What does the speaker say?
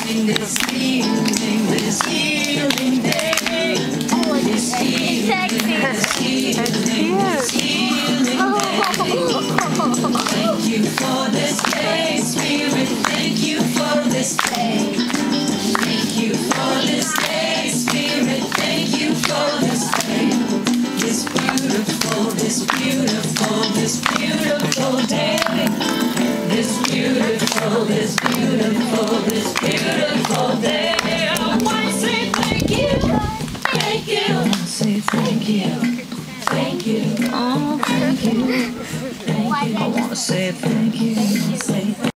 this healing day. This healing, this healing Thank you for this day, Spirit. Thank you for this day. Thank you for this day, Spirit. Thank you for this day. This beautiful, this beautiful, this beautiful day. This beautiful, this beautiful, this beautiful day. I want to say thank you, thank you. I want to say thank you, thank you, oh, thank you, thank you. I want to say thank you, say thank you.